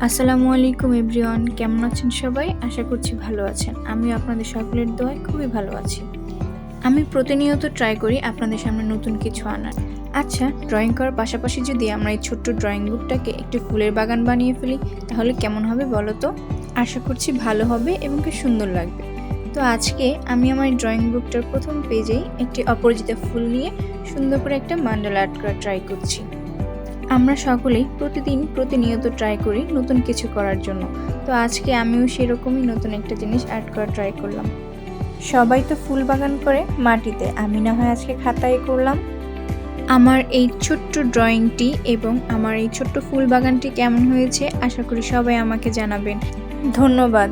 আসসালামু আলাইকুম এভরিওয়ান, কেমন আছেন সবাই? আশা করছি ভালো আছেন। আমিও আপনাদের সকলের দোয়ায় খুবই ভালো আছি। আমি প্রতিনিয়ত ট্রাই করি আপনাদের সামনে নতুন কিছু আনার। আচ্ছা, ড্রয়িং করার পাশাপাশি যদি আমরা এই ছোট্ট ড্রয়িং বুকটাকে একটি ফুলের বাগান বানিয়ে ফেলি, তাহলে কেমন হবে বলো তো? আশা করছি ভালো হবে এবং কি সুন্দর লাগবে। তো আজকে আমি আমার ড্রয়িং বুকটার প্রথম পেজেই একটি অপরাজিতা ফুল নিয়ে সুন্দর করে একটা মান্ডালা আর্ট করা ট্রাই করছি। আমরা সকলেই প্রতিনিয়ত ট্রাই করি নতুন কিছু করার জন্য। তো আজকে আমিও সেরকমই নতুন একটা জিনিস আর্ট করা ট্রাই করলাম। সবাই তো ফুল বাগান করে মাটিতে, আমি না হয় আজকে খাতায় করলাম। আমার এই ছোট্ট ড্রয়িংটি এবং আমার এই ছোট্ট ফুল বাগানটি কেমন হয়েছে আশা করি সবাই আমাকে জানাবেন। ধন্যবাদ।